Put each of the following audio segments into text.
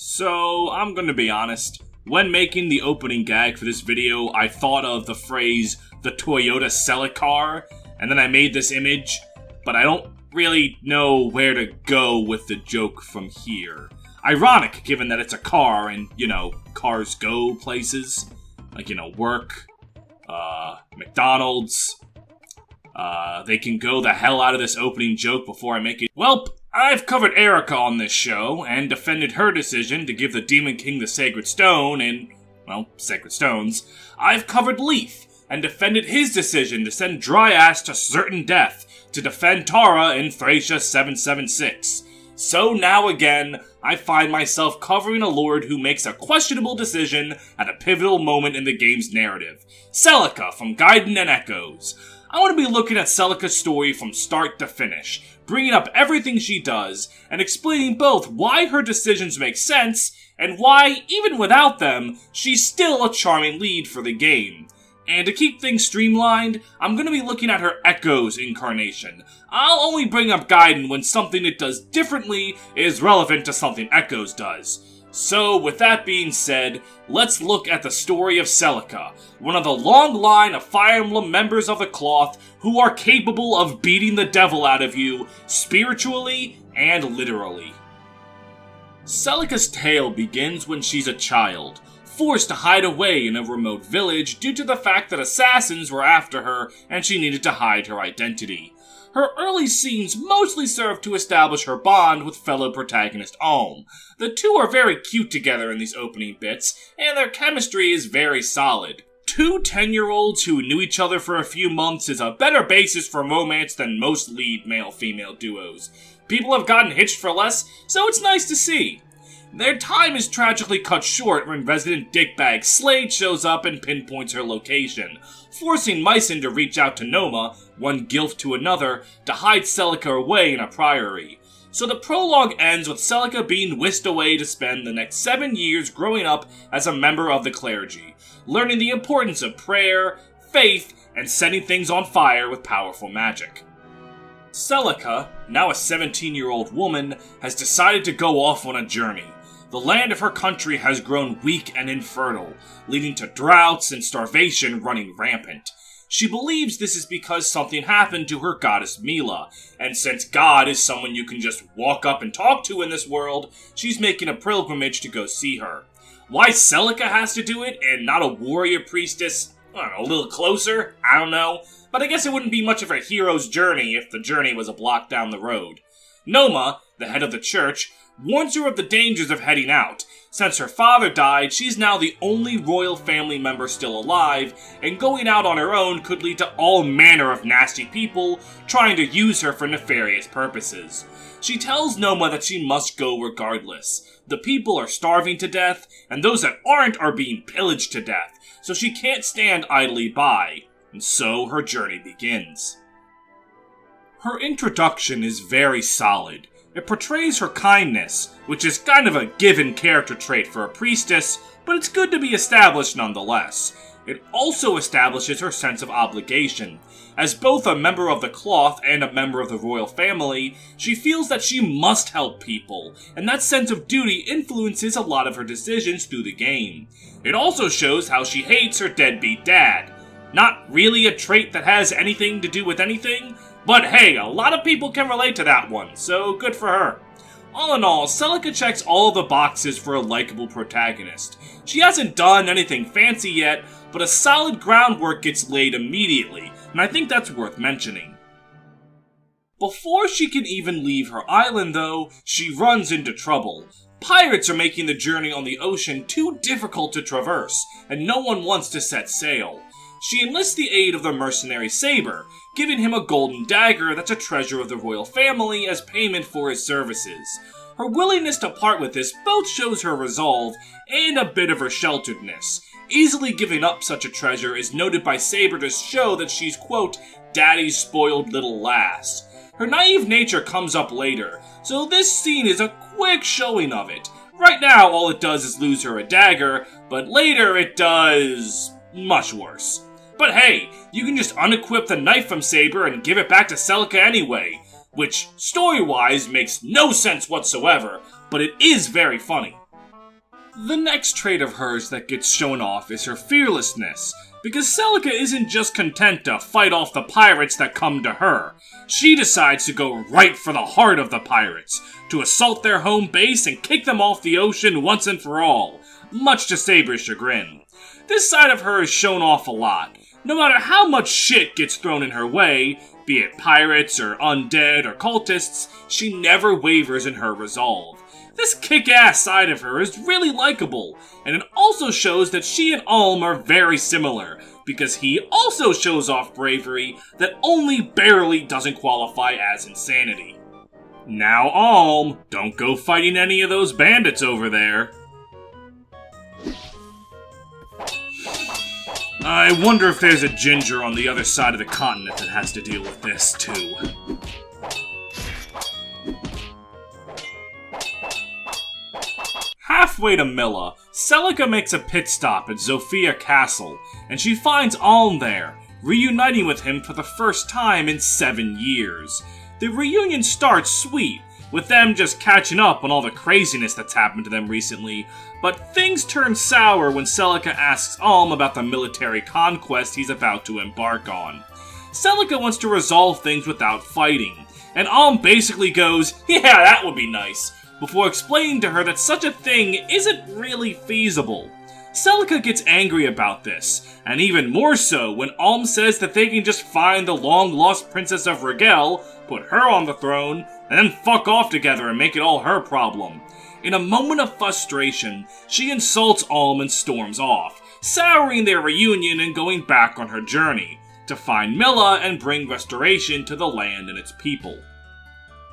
So, I'm gonna be honest. When making the opening gag for this video, I thought of the phrase, the Toyota Celica, and then I made this image, but I don't really know where to go with the joke from here. Ironic, given that it's a car and, cars go places. Like, work, McDonald's. They can go the hell out of this opening joke before I make it. Welp, I've covered Erica on this show, and defended her decision to give the Demon King the Sacred Stone and, Sacred Stones. I've covered Leaf, and defended his decision to send Dryas to certain death to defend Tara in Thracia 776. So now again, I find myself covering a lord who makes a questionable decision at a pivotal moment in the game's narrative. Celica from Gaiden and Echoes. I want to be looking at Celica's story from start to finish, bringing up everything she does, and explaining both why her decisions make sense, and why, even without them, she's still a charming lead for the game. And to keep things streamlined, I'm going to be looking at her Echoes incarnation. I'll only bring up Gaiden when something it does differently is relevant to something Echoes does. So, with that being said, let's look at the story of Celica, one of the long line of Fire Emblem members of the Cloth who are capable of beating the devil out of you, spiritually and literally. Celica's tale begins when she's a child, forced to hide away in a remote village due to the fact that assassins were after her and she needed to hide her identity. Her early scenes mostly serve to establish her bond with fellow protagonist Alm. The two are very cute together in these opening bits, and their chemistry is very solid. Two 10-year-olds who knew each other for a few months is a better basis for romance than most lead male-female duos. People have gotten hitched for less, so it's nice to see. Their time is tragically cut short when resident dickbag Slade shows up and pinpoints her location, forcing Mycen to reach out to Noma, one gilf to another, to hide Celica away in a priory. So the prologue ends with Celica being whisked away to spend the next 7 years growing up as a member of the clergy, learning the importance of prayer, faith, and setting things on fire with powerful magic. Celica, now a 17-year-old woman, has decided to go off on a journey. The land of her country has grown weak and infertile, leading to droughts and starvation running rampant. She believes this is because something happened to her goddess Mila, and since God is someone you can just walk up and talk to in this world, she's making a pilgrimage to go see her. Why Celica has to do it, and not a warrior priestess, a little closer? I don't know. But I guess it wouldn't be much of a hero's journey if the journey was a block down the road. Noma, the head of the church, warns her of the dangers of heading out. Since her father died, she's now the only royal family member still alive, and going out on her own could lead to all manner of nasty people trying to use her for nefarious purposes. She tells Noma that she must go regardless. The people are starving to death, and those that aren't are being pillaged to death, so she can't stand idly by. And so her journey begins. Her introduction is very solid. It portrays her kindness, which is kind of a given character trait for a priestess, but it's good to be established nonetheless. It also establishes her sense of obligation. As both a member of the Cloth and a member of the royal family, she feels that she must help people, and that sense of duty influences a lot of her decisions through the game. It also shows how she hates her deadbeat dad. Not really a trait that has anything to do with anything, but hey, a lot of people can relate to that one, so good for her. All in all, Celica checks all of the boxes for a likable protagonist. She hasn't done anything fancy yet, but a solid groundwork gets laid immediately, and I think that's worth mentioning. Before she can even leave her island, though, she runs into trouble. Pirates are making the journey on the ocean too difficult to traverse, and no one wants to set sail. She enlists the aid of the mercenary Saber, giving him a golden dagger that's a treasure of the royal family as payment for his services. Her willingness to part with this both shows her resolve and a bit of her shelteredness. Easily giving up such a treasure is noted by Saber to show that she's, quote, daddy's spoiled little lass. Her naive nature comes up later, so this scene is a quick showing of it. Right now, all it does is lose her a dagger, but later it does much worse. But hey, you can just unequip the knife from Saber and give it back to Celica anyway, which, story-wise, makes no sense whatsoever, but it is very funny. The next trait of hers that gets shown off is her fearlessness, because Celica isn't just content to fight off the pirates that come to her. She decides to go right for the heart of the pirates, to assault their home base and kick them off the ocean once and for all, much to Sabre's chagrin. This side of her is shown off a lot. No matter how much shit gets thrown in her way, be it pirates or undead or cultists, she never wavers in her resolve. This kick-ass side of her is really likable, and it also shows that she and Alm are very similar, because he also shows off bravery that only barely doesn't qualify as insanity. Now Alm, don't go fighting any of those bandits over there. I wonder if there's a ginger on the other side of the continent that has to deal with this, too. Halfway to Mila, Celica makes a pit stop at Zofia Castle, and she finds Alm there, reuniting with him for the first time in 7 years. The reunion starts sweet, with them just catching up on all the craziness that's happened to them recently, but things turn sour when Celica asks Alm about the military conquest he's about to embark on. Celica wants to resolve things without fighting, and Alm basically goes, "Yeah, that would be nice," before explaining to her that such a thing isn't really feasible. Celica gets angry about this, and even more so when Alm says that they can just find the long-lost Princess of Rigel, put her on the throne, and then fuck off together and make it all her problem. In a moment of frustration, she insults Alm and storms off, souring their reunion and going back on her journey, to find Mila and bring restoration to the land and its people.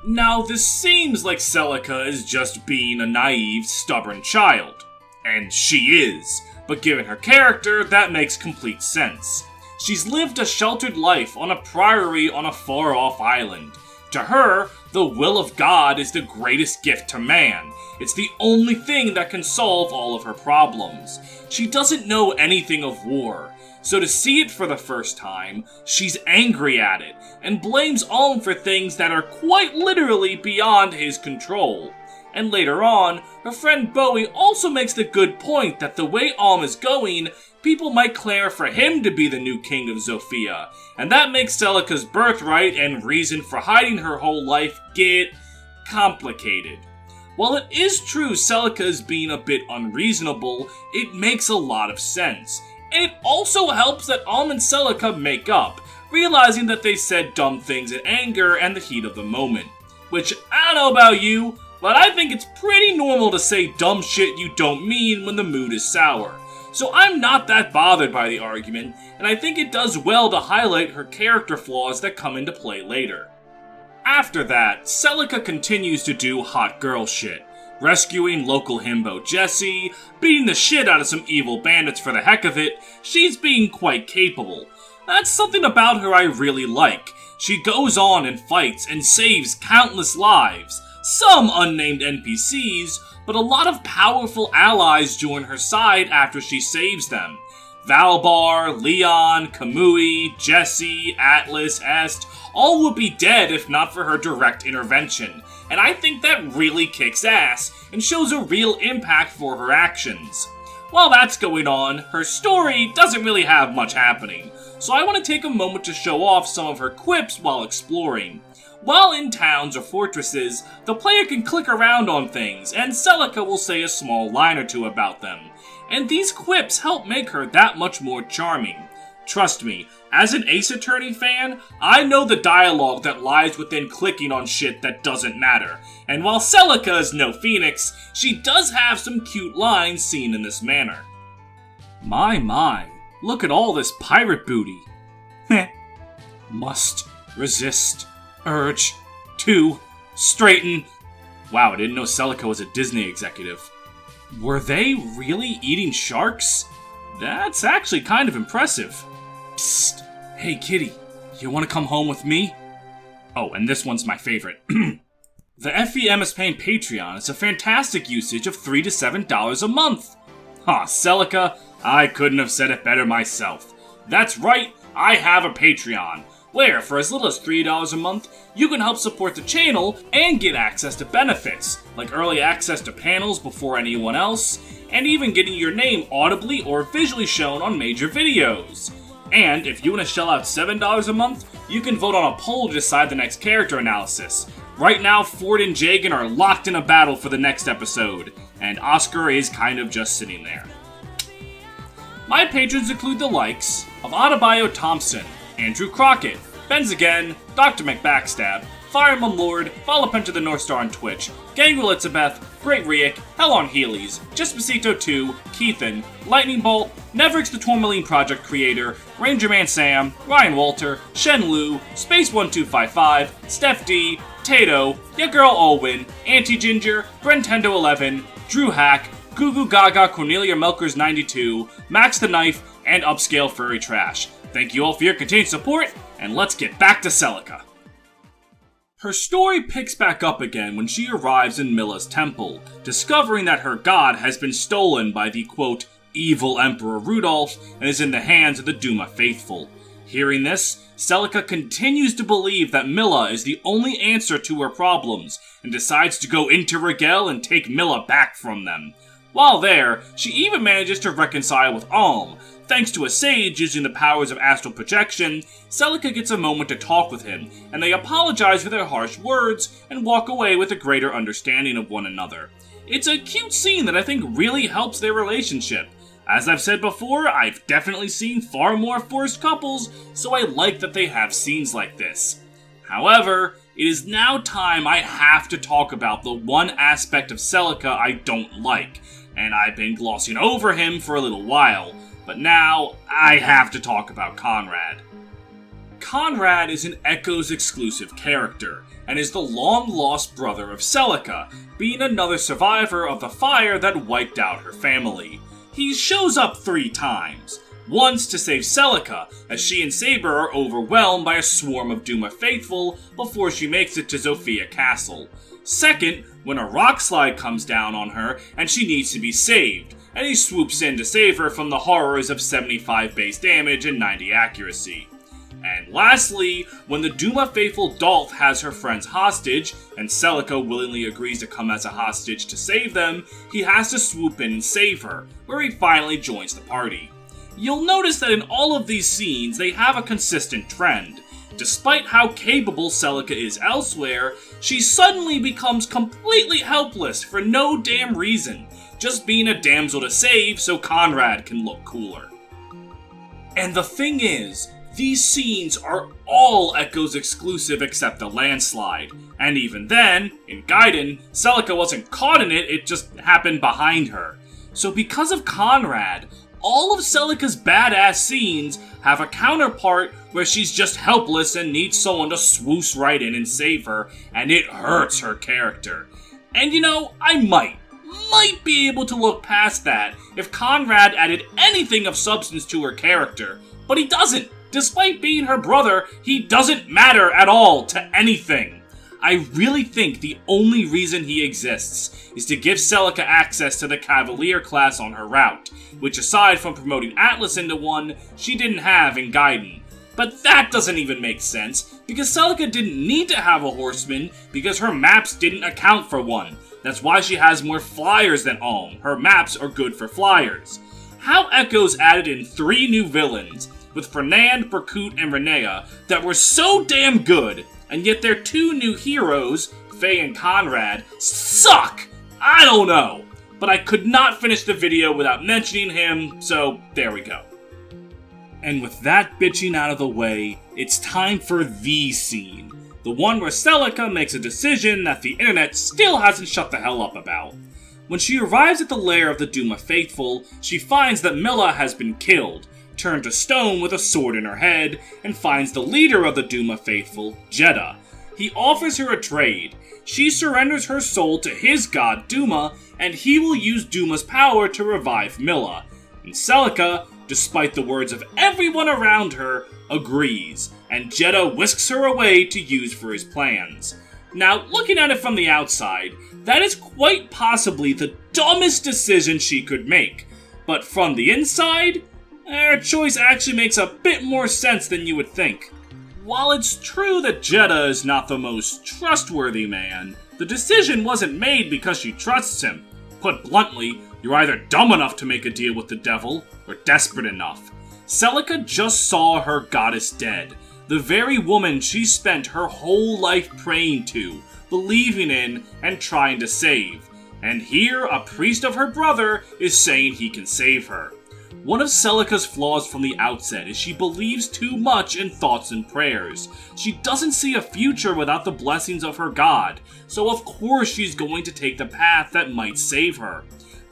Now, this seems like Celica is just being a naive, stubborn child. And she is, but given her character, that makes complete sense. She's lived a sheltered life on a priory on a far-off island. To her, the will of God is the greatest gift to man. It's the only thing that can solve all of her problems. She doesn't know anything of war, so to see it for the first time, she's angry at it, and blames Alm for things that are quite literally beyond his control. And later on, her friend Bowie also makes the good point that the way Alm is going, people might clamor for him to be the new king of Zofia, and that makes Celica's birthright and reason for hiding her whole life get complicated. While it is true Celica is being a bit unreasonable, it makes a lot of sense. And it also helps that Alm and Celica make up, realizing that they said dumb things in anger and the heat of the moment. Which, I don't know about you, but I think it's pretty normal to say dumb shit you don't mean when the mood is sour. So I'm not that bothered by the argument, and I think it does well to highlight her character flaws that come into play later. After that, Celica continues to do hot girl shit, rescuing local himbo Jessie, beating the shit out of some evil bandits for the heck of it. She's being quite capable. That's something about her I really like. She goes on and fights and saves countless lives. Some unnamed NPCs, but a lot of powerful allies join her side after she saves them. Valbar, Leon, Kamui, Jesse, Atlas, Est, all would be dead if not for her direct intervention, and I think that really kicks ass and shows a real impact for her actions. While that's going on, her story doesn't really have much happening, so I want to take a moment to show off some of her quips while exploring. While in towns or fortresses, the player can click around on things, and Celica will say a small line or two about them. And these quips help make her that much more charming. Trust me, as an Ace Attorney fan, I know the dialogue that lies within clicking on shit that doesn't matter. And while Celica is no phoenix, she does have some cute lines seen in this manner. My, look at all this pirate booty. Heh. Must resist urge to straighten. Wow, I didn't know Celica was a Disney executive. Were they really eating sharks? That's actually kind of impressive. Psst, hey kitty, you want to come home with me? Oh, and this one's my favorite. The FEM is paying Patreon. It's a fantastic usage of $3 to $7 a month. Ha, Celica, I couldn't have said it better myself. That's right, I have a Patreon, where for as little as $3 a month, you can help support the channel and get access to benefits, like early access to panels before anyone else, and even getting your name audibly or visually shown on major videos. And if you want to shell out $7 a month, you can vote on a poll to decide the next character analysis. Right now, Ford and Jagan are locked in a battle for the next episode, and Oscar is kind of just sitting there. My patrons include the likes of Adebayo Thompson, Andrew Crockett, Benz Again, Dr. McBackstab, Fireman Lord, Volapenta the North Star on Twitch, Gangrel Itzabeth, Great Riek, Hell on Heelys, Despacito 2, Keithan, Lightning Bolt, Neverix the Tourmaline Project creator, Ranger Man Sam, Ryan Walter, Shen Lu, Space1255, Steph D, Tato, Ya Girl Olwyn, Auntie Ginger, Brentendo 11, Drew Hack, Goo Goo Gaga Cornelia Melkers 92, Max the Knife, and Upscale Furry Trash. Thank you all for your continued support, and let's get back to Celica. Her story picks back up again when she arrives in Mila's temple, discovering that her god has been stolen by the, quote, evil Emperor Rudolph and is in the hands of the Duma faithful. Hearing this, Celica continues to believe that Mila is the only answer to her problems, and decides to go into Rigel and take Mila back from them. While there, she even manages to reconcile with Alm. Thanks to a sage using the powers of astral projection, Celica gets a moment to talk with him, and they apologize for their harsh words and walk away with a greater understanding of one another. It's a cute scene that I think really helps their relationship. As I've said before, I've definitely seen far more forced couples, so I like that they have scenes like this. However, it is now time I have to talk about the one aspect of Celica I don't like, and I've been glossing over him for a little while, but now I have to talk about Conrad. Conrad is an Echoes exclusive character, and is the long-lost brother of Celica, being another survivor of the fire that wiped out her family. He shows up 3 times. Once to save Celica, as she and Saber are overwhelmed by a swarm of Duma faithful before she makes it to Zofia Castle. Second, when a rock slide comes down on her and she needs to be saved, and he swoops in to save her from the horrors of 75 base damage and 90 accuracy. And lastly, when the Duma faithful Dolph has her friends hostage, and Celica willingly agrees to come as a hostage to save them, he has to swoop in and save her, where he finally joins the party. You'll notice that in all of these scenes, they have a consistent trend. Despite how capable Celica is elsewhere, she suddenly becomes completely helpless for no damn reason, just being a damsel to save so Conrad can look cooler. And the thing is, these scenes are all Echoes exclusive except the landslide, and even then, in Gaiden, Celica wasn't caught in it, it just happened behind her. So because of Conrad, all of Celica's badass scenes have a counterpart where she's just helpless and needs someone to swoosh right in and save her, and it hurts her character. And you know, I might be able to look past that if Conrad added anything of substance to her character, but he doesn't. Despite being her brother, he doesn't matter at all to anything. I really think the only reason he exists is to give Celica access to the Cavalier class on her route, which aside from promoting Atlas into one, she didn't have in Gaiden. But that doesn't even make sense, because Celica didn't need to have a horseman, because her maps didn't account for one. That's why she has more flyers than Alm. Her maps are good for flyers. How Echoes added in 3 new villains, with Fernand, Berkut, and Renea, that were so damn good, and yet their 2 new heroes, Faye and Conrad, suck! I don't know. But I could not finish the video without mentioning him, so there we go. And with that bitching out of the way, it's time for the scene. The one where Celica makes a decision that the internet still hasn't shut the hell up about. When she arrives at the lair of the Duma faithful, she finds that Mila has been killed, turned to stone with a sword in her head, and finds the leader of the Duma faithful, Jedah. He offers her a trade. She surrenders her soul to his god Duma, and he will use Duma's power to revive Mila. And Celica, despite the words of everyone around her, agrees, and Jedah whisks her away to use for his plans. Now, looking at it from the outside, that is quite possibly the dumbest decision she could make. But from the inside, her choice actually makes a bit more sense than you would think. While it's true that Jedah is not the most trustworthy man, the decision wasn't made because she trusts him. Put bluntly, You're either dumb enough to make a deal with the devil, or desperate enough. Celica just saw her goddess dead, the very woman she spent her whole life praying to, believing in, and trying to save. And here, a priest of her brother is saying he can save her. One of Celica's flaws from the outset is she believes too much in thoughts and prayers. She doesn't see a future without the blessings of her god, so of course she's going to take the path that might save her.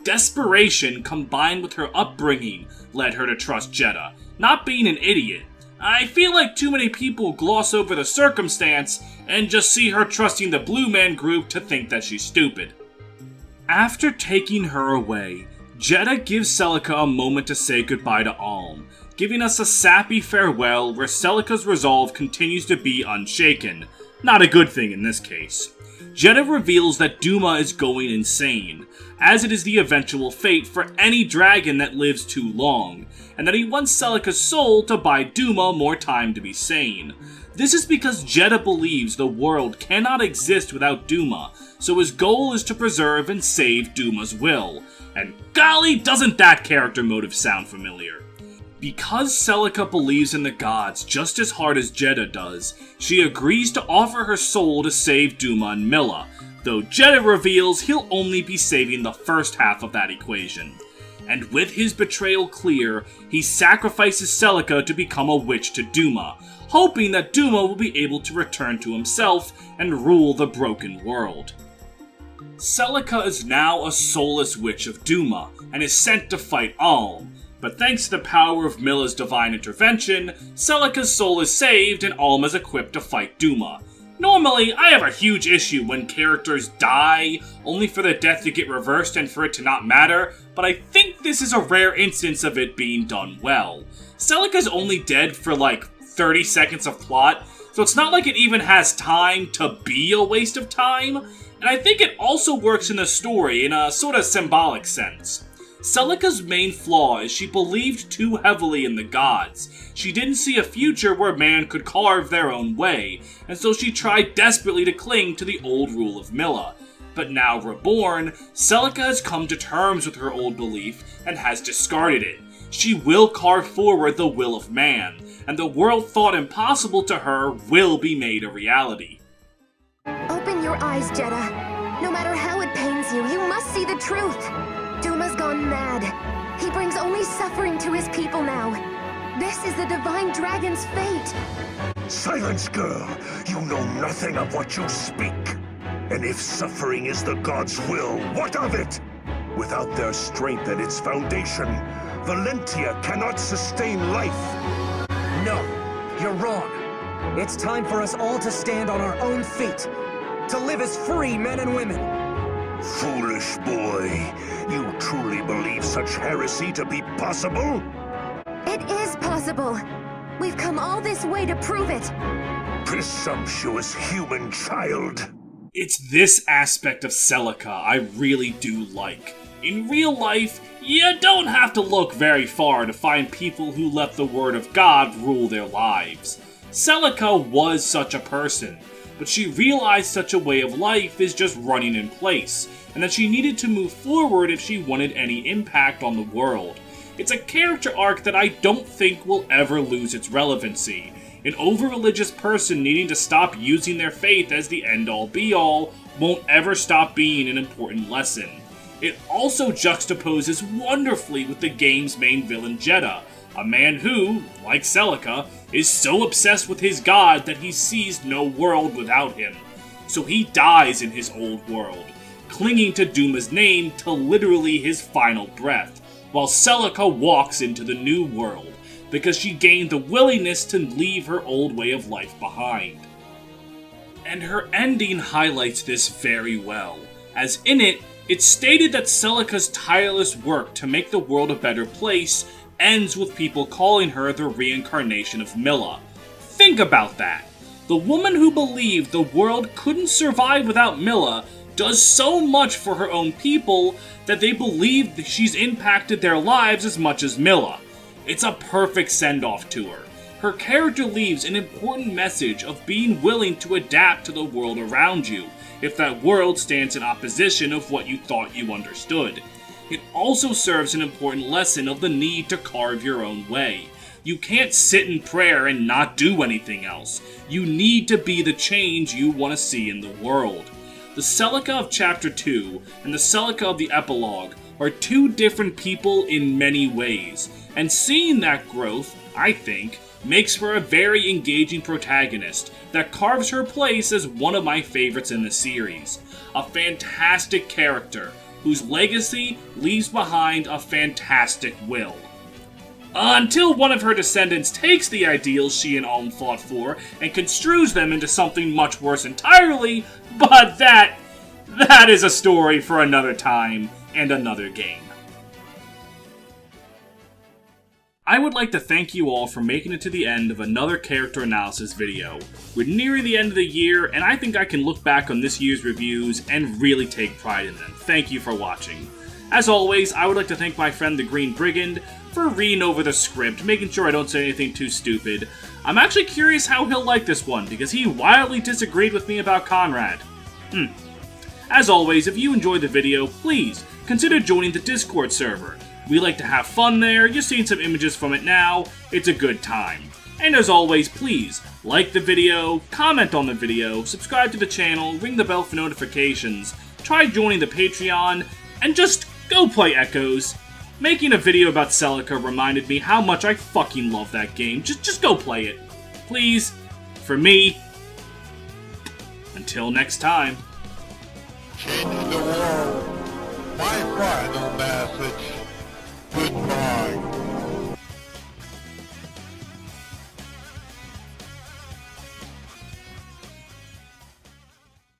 Desperation combined with her upbringing led her to trust Jedah, not being an idiot. I feel like too many people gloss over the circumstance and just see her trusting the Blue Man Group to think that she's stupid. After taking her away, Jedah gives Celica a moment to say goodbye to Alm, giving us a sappy farewell where Celica's resolve continues to be unshaken. Not a good thing in this case. Jedah reveals that Duma is going insane, as it is the eventual fate for any dragon that lives too long, and that he wants Celica's soul to buy Duma more time to be sane. This is because Jedah believes the world cannot exist without Duma, so his goal is to preserve and save Duma's will. And golly, doesn't that character motive sound familiar? Because Celica believes in the gods just as hard as Jedah does, she agrees to offer her soul to save Duma and Mila, though Jedah reveals he'll only be saving the first half of that equation. And with his betrayal clear, he sacrifices Celica to become a witch to Duma, hoping that Duma will be able to return to himself and rule the broken world. Celica is now a soulless witch of Duma, and is sent to fight Alm, but thanks to the power of Mila's divine intervention, Celica's soul is saved and Alm is equipped to fight Duma. Normally, I have a huge issue when characters die, only for the death to get reversed and for it to not matter, but I think this is a rare instance of it being done well. Celica's only dead for like 30 seconds of plot, so it's not like it even has time to be a waste of time, and I think it also works in the story in a sort of symbolic sense. Celica's main flaw is she believed too heavily in the gods. She didn't see a future where man could carve their own way, and so she tried desperately to cling to the old rule of Mila. But now reborn, Celica has come to terms with her old belief and has discarded it. She will carve forward the will of man, and the world thought impossible to her will be made a reality. Open your eyes, Jedah. No matter how it pains you, you must see the truth. Duma's gone mad. He brings only suffering to his people now. This is the divine dragon's fate. Silence, girl. You know nothing of what you speak. And if suffering is the gods' will, what of it? Without their strength and its foundation, Valentia cannot sustain life. No, you're wrong. It's time for us all to stand on our own feet. To live as free men and women. Foolish boy. You truly believe such heresy to be possible? It is possible. We've come all this way to prove it. Presumptuous human child. It's this aspect of Celica I really do like. In real life, you don't have to look very far to find people who let the word of God rule their lives. Celica was such a person, but she realized such a way of life is just running in place, and that she needed to move forward if she wanted any impact on the world. It's a character arc that I don't think will ever lose its relevancy. An over-religious person needing to stop using their faith as the end-all be-all won't ever stop being an important lesson. It also juxtaposes wonderfully with the game's main villain Jedah, a man who, like Celica, is so obsessed with his god that he sees no world without him. So he dies in his old world, clinging to Duma's name till literally his final breath, while Celica walks into the new world, because she gained the willingness to leave her old way of life behind. And her ending highlights this very well, as in it, it's stated that Celica's tireless work to make the world a better place ends with people calling her the reincarnation of Mila. Think about that. The woman who believed the world couldn't survive without Mila does so much for her own people that they believe that she's impacted their lives as much as Mila. It's a perfect send-off to her. Her character leaves an important message of being willing to adapt to the world around you, if that world stands in opposition of what you thought you understood. it also serves an important lesson of the need to carve your own way. You can't sit in prayer and not do anything else. You need to be the change you want to see in the world. The Celica of Chapter 2 and the Celica of the Epilogue are two different people in many ways, and seeing that growth, I think, makes for a very engaging protagonist that carves her place as one of my favorites in the series. A fantastic character whose legacy leaves behind a fantastic will. Until one of her descendants takes the ideals she and Alm fought for and construes them into something much worse entirely, but that is a story for another time and another game. I would like to thank you all for making it to the end of another character analysis video. We're nearing the end of the year, and I think I can look back on this year's reviews and really take pride in them. Thank you for watching. As always, I would like to thank my friend the Green Brigand for reading over the script, making sure I don't say anything too stupid. I'm actually curious how he'll like this one, because he wildly disagreed with me about Conrad. As always, if you enjoyed the video, please consider joining the Discord server. We like to have fun there, you're seeing some images from it now, it's a good time. And as always, please like the video, comment on the video, subscribe to the channel, ring the bell for notifications, try joining the Patreon, and just go play Echoes. Making a video about Celica reminded me how much I fucking love that game. Just go play it. Please. For me. Until next time. Change the world. My final message.